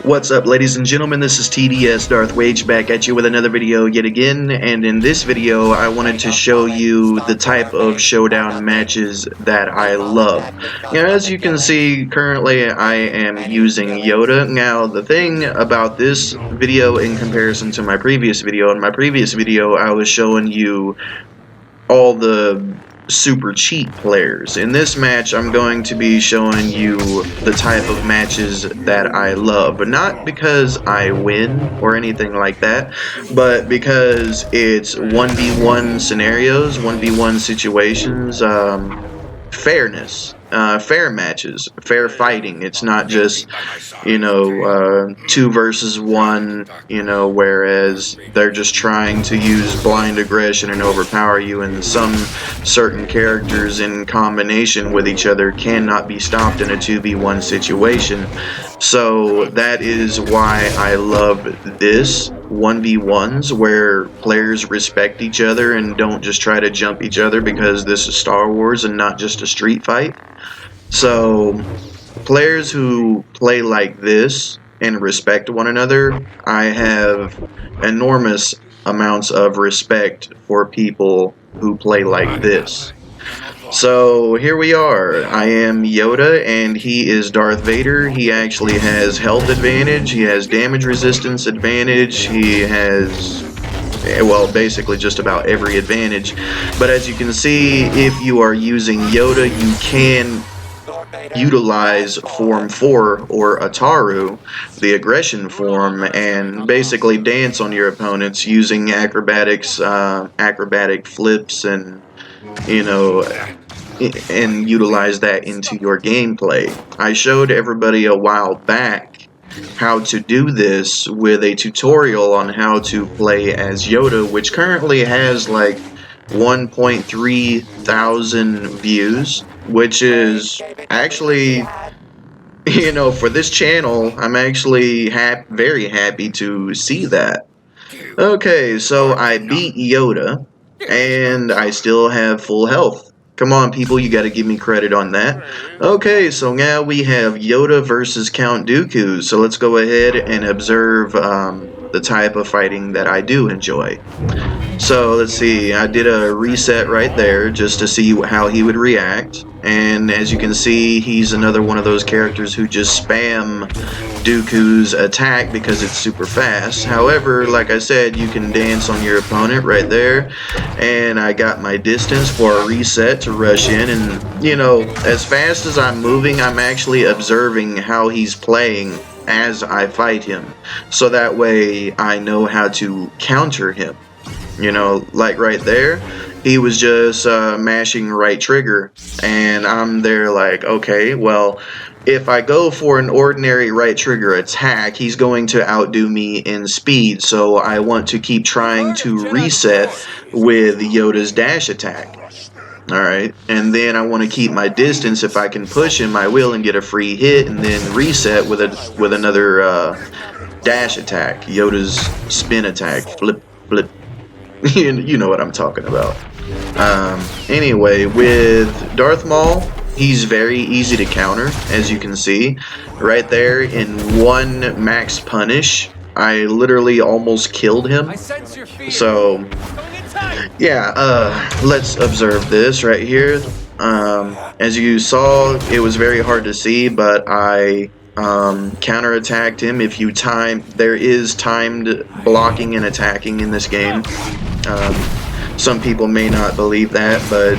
What's up, ladies and gentlemen? This is TDS Darth Wage back at you with another video yet again, and in this video I wanted to show you the type of showdown matches that I love. Now, as you can see, currently I am using Yoda. Now, the thing about this video in comparison to my previous video, in my previous video I was showing you all the super cheap players. In this match, I'm going to be showing you the type of matches that I love, but not because I win or anything like that, but because it's 1v1 scenarios, 1v1 situations, fairness. Fair matches, fair fighting. It's not just, 2 versus 1, whereas they're just trying to use blind aggression and overpower you, and some certain characters in combination with each other cannot be stopped in a 2v1 situation. So that is why I love this 1v1s, where players respect each other and don't just try to jump each other because this is Star Wars and not just a street fight. So players who play like this and respect one another, I have enormous amounts of respect for people who play like this. So here we are. I am Yoda and he is Darth Vader. He actually has health advantage, he has damage resistance advantage, he has, well, basically just about every advantage. But as you can see, if you are using Yoda, you can utilize Form 4 or Ataru, the aggression form, and basically dance on your opponents using acrobatics, acrobatic flips, and and utilize that into your gameplay. I showed everybody a while back how to do this with a tutorial on how to play as Yoda, which currently has like 1.3 thousand views, which is actually, for this channel, I'm actually very happy to see that. Okay, so I beat Yoda, and I still have full health. Come on, people, you gotta give me credit on that. Okay, so now we have Yoda versus Count Dooku, so let's go ahead and observe the type of fighting that I do enjoy. So let's see, I did a reset right there just to see how he would react, and as you can see, he's another one of those characters who just spam Dooku's attack because it's super fast. However, like I said, you can dance on your opponent right there, and I got my distance for a reset to rush in, and as fast as I'm moving, I'm actually observing how he's playing as I fight him, so that way I know how to counter him. Like right there, he was just mashing right trigger, and I'm there like, okay, well, if I go for an ordinary right trigger attack, he's going to outdo me in speed, so I want to keep trying to reset with Yoda's dash attack. Alright, and then I want to keep my distance. If I can push him, I will, and get a free hit, and then reset with another dash attack, Yoda's spin attack, flip, flip. You know what I'm talking about. Anyway, with Darth Maul, he's very easy to counter, as you can see. Right there, in one max punish, I literally almost killed him. So, yeah, let's observe this right here. As you saw, it was very hard to see, but I counterattacked him. If you there is timed blocking and attacking in this game. Some people may not believe that, but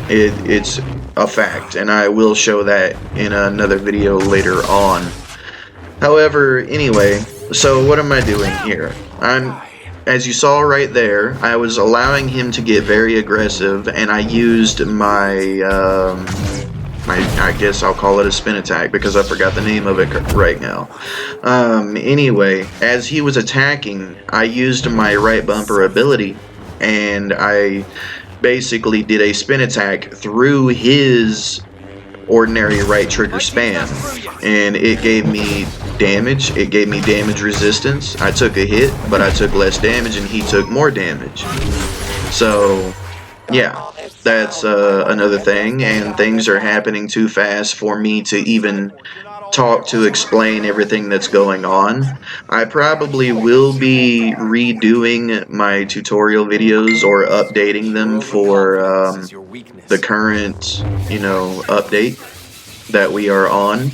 it's a fact, and I will show that in another video later on. However, anyway, so what am I doing here? As you saw right there, I was allowing him to get very aggressive, and I used my I guess I'll call it a spin attack because I forgot the name of it right now. Anyway, as he was attacking, I used my right bumper ability, and I basically did a spin attack through his ordinary right trigger spam, and it gave me damage. It gave me damage resistance. I took a hit, but I took less damage, and he took more damage. So, yeah, that's another thing, and things are happening too fast for me to even talk to explain everything that's going on. I probably will be redoing my tutorial videos or updating them for the current, update that we are on.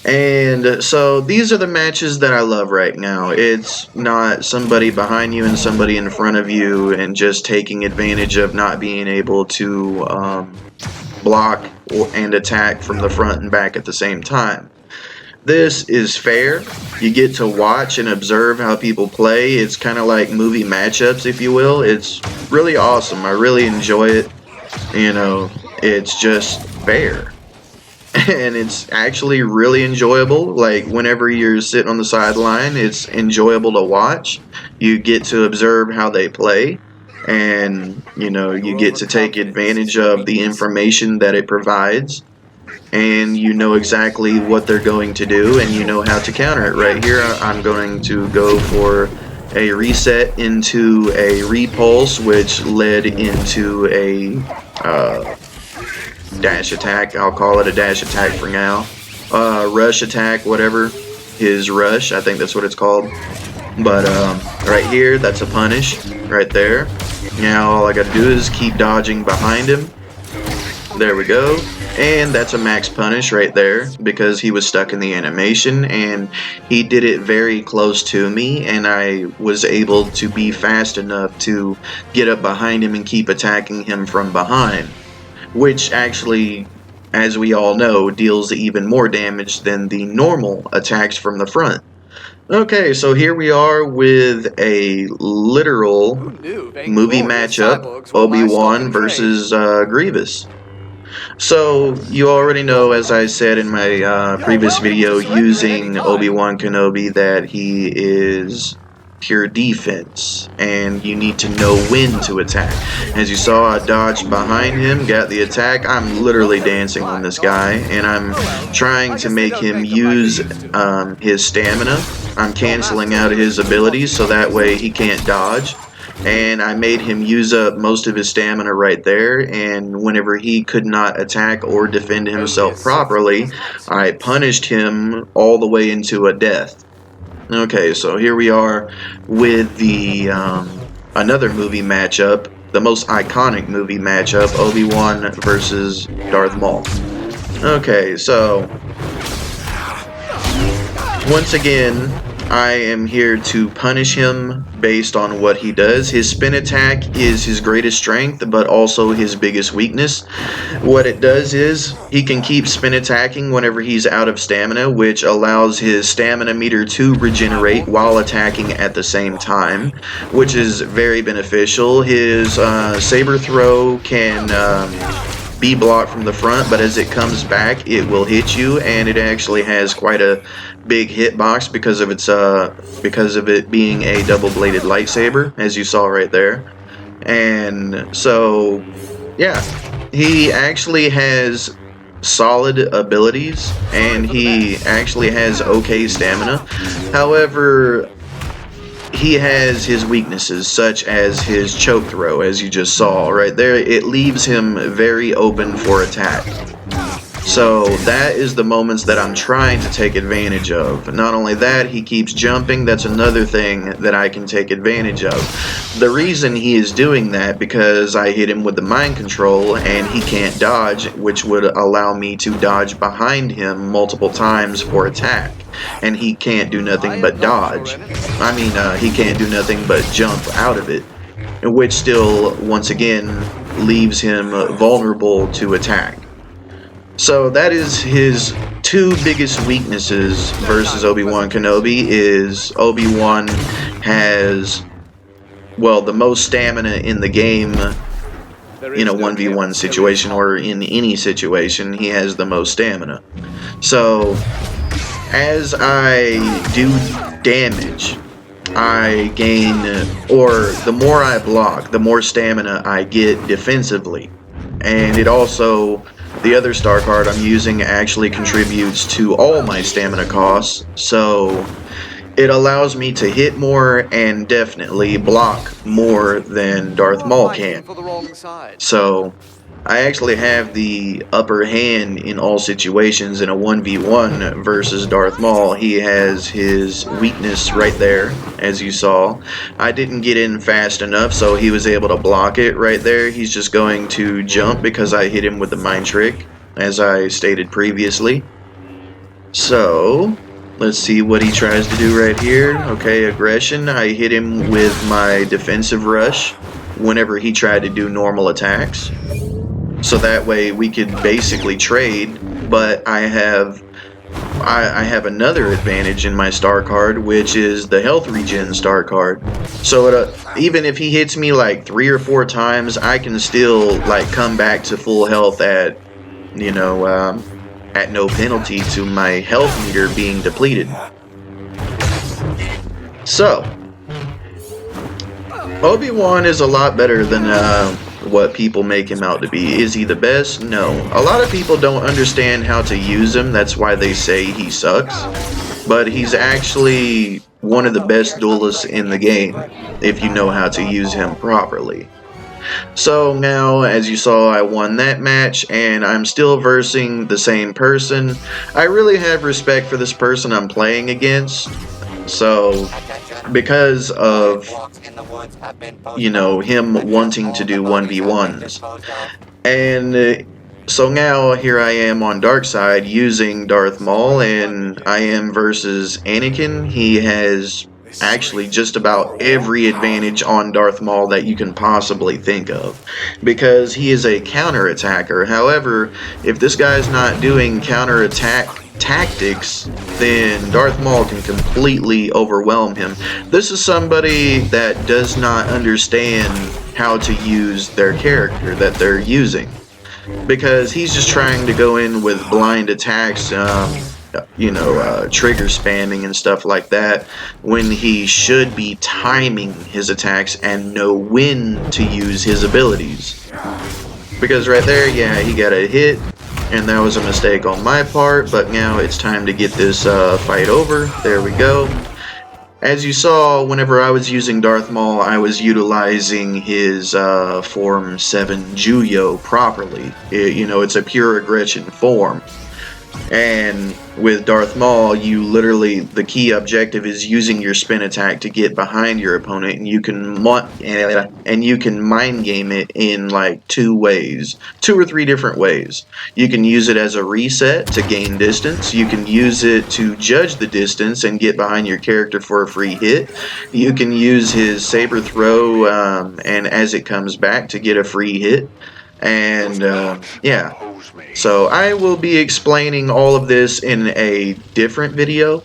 And so these are the matches that I love right now. It's not somebody behind you and somebody in front of you and just taking advantage of not being able to block and attack from the front and back at the same time. This is fair. You get to watch and observe how people play. It's kind of like movie matchups, if you will. It's really awesome. I really enjoy it. It's just fair. And it's actually really enjoyable. Like, whenever you're sitting on the sideline, it's enjoyable to watch. You get to observe how they play, and you get to take advantage of the information that it provides, and you know exactly what they're going to do, and you know how to counter it. Right here, I'm going to go for a reset into a repulse, which led into a dash attack. I'll call it a dash attack for now. Rush attack, whatever. His rush, I think that's what it's called. But right here, that's a punish right there. Now all I gotta do is keep dodging behind him. There we go. And that's a max punish right there because he was stuck in the animation, and he did it very close to me, and I was able to be fast enough to get up behind him and keep attacking him from behind, which actually, as we all know, deals even more damage than the normal attacks from the front. Okay, so here we are with a literal movie matchup, Obi-Wan versus Grievous. So, you already know, as I said in my previous video, using Obi-Wan Kenobi, that he is pure defense, and you need to know when to attack. As you saw, I dodged behind him, got the attack. I'm literally dancing on this guy, and I'm trying to make him use his stamina. I'm canceling out his abilities so that way he can't dodge. And I made him use up most of his stamina right there, and whenever he could not attack or defend himself properly, I punished him all the way into a death. Okay, so here we are with the another movie matchup, the most iconic movie matchup, Obi-Wan versus Darth Maul. Okay, so once again, I am here to punish him based on what he does. His spin attack is his greatest strength, but also his biggest weakness. What it does is he can keep spin attacking whenever he's out of stamina, which allows his stamina meter to regenerate while attacking at the same time, which is very beneficial. His saber throw can be blocked from the front, but as it comes back, it will hit you, and it actually has quite a big hitbox because of it being a double-bladed lightsaber, as you saw right there. And so, yeah, he actually has solid abilities, and he actually has okay stamina. However, he has his weaknesses, such as his choke throw, as you just saw right there. It leaves him very open for attack. So that is the moments that I'm trying to take advantage of. Not only that, he keeps jumping. That's another thing that I can take advantage of. The reason he is doing that, because I hit him with the mind control and he can't dodge, which would allow me to dodge behind him multiple times for attack. And he can't do nothing but dodge. I mean, he can't do nothing but jump out of it, which still, once again, leaves him vulnerable to attack. So that is his two biggest weaknesses versus Obi-Wan Kenobi. Is Obi-Wan has, well, the most stamina in the game in a 1v1 situation, or in any situation. He has the most stamina. So as I do damage, I gain, or the more I block, the more stamina I get defensively. And it also, the other star card I'm using actually contributes to all my stamina costs, so it allows me to hit more and definitely block more than Darth Maul can. So I actually have the upper hand in all situations in a 1v1 versus Darth Maul. He has his weakness right there, as you saw. I didn't get in fast enough, so he was able to block it right there. He's just going to jump because I hit him with the mind trick, as I stated previously. So, let's see what he tries to do right here. Okay, aggression. I hit him with my defensive rush whenever he tried to do normal attacks. So that way we could basically trade, but I have another advantage in my star card, which is the health regen star card. So even if he hits me like 3 or 4 times, I can still like come back to full health at, you know, at no penalty to my health meter being depleted. So Obi-Wan is a lot better than what people make him out to be. Is he the best? No. A lot of people don't understand how to use him. That's why they say he sucks. But he's actually one of the best duelists in the game if you know how to use him properly. So now, as you saw, I won that match, and I'm still versing the same person. I really have respect for this person I'm playing against. So, because of, you know, him wanting to do 1v1s. And so now here I am on dark side using Darth Maul, and I am versus Anakin. He has actually just about every advantage on Darth Maul that you can possibly think of, because he is a counter-attacker. However, if this guy's not doing counter-attack tactics, then Darth Maul can completely overwhelm him. This is somebody that does not understand how to use their character that they're using, because he's just trying to go in with blind attacks, you know, trigger spamming and stuff like that, when he should be timing his attacks and know when to use his abilities. Because right there, yeah, he got a hit, and that was a mistake on my part, but now it's time to get this fight over. There we go. As you saw, whenever I was using Darth Maul, I was utilizing his Form 7 Juyo properly. You know, it's a pure aggression form. And with Darth Maul, you literally, the key objective is using your spin attack to get behind your opponent, and you can mind game it in like 2 ways, 2 or 3 different ways. You can use it as a reset to gain distance. You can use it to judge the distance and get behind your character for a free hit. You can use his saber throw, and as it comes back, to get a free hit. And yeah, so I will be explaining all of this in a different video,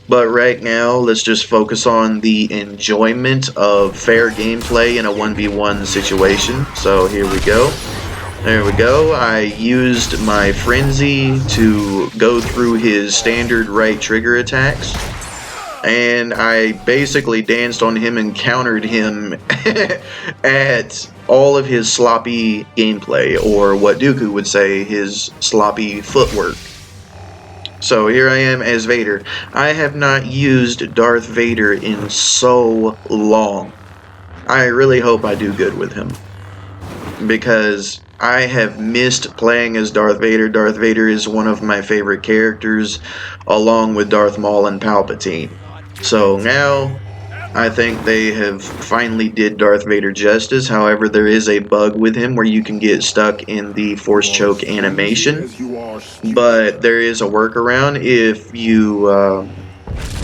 but right now let's just focus on the enjoyment of fair gameplay in a 1v1 situation. So here we go. There we go. I used my frenzy to go through his standard right trigger attacks, and I basically danced on him and countered him at all of his sloppy gameplay, or what Dooku would say, his sloppy footwork. So here I am as Vader. I have not used Darth Vader in so long. I really hope I do good with him, because I have missed playing as Darth Vader. Darth Vader is one of my favorite characters, along with Darth Maul and Palpatine. So now I think they have finally did Darth Vader justice. However, there is a bug with him where you can get stuck in the force choke animation, but there is a workaround. If you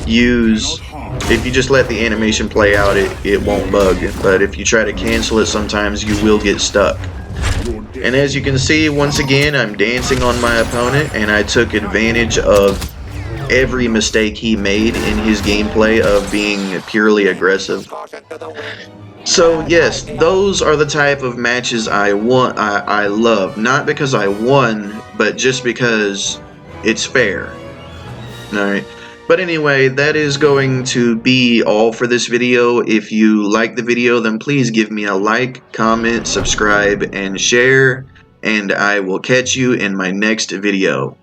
if you just let the animation play out, it won't bug, but if you try to cancel it, sometimes you will get stuck. And as you can see, once again, I'm dancing on my opponent, and I took advantage of every mistake he made in his gameplay of being purely aggressive. So yes, those are the type of matches I love, not because I won, but just because it's fair. Alright, but anyway, that is going to be all for this video. If you like the video, then please give me a like, comment, subscribe, and share, and I will catch you in my next video.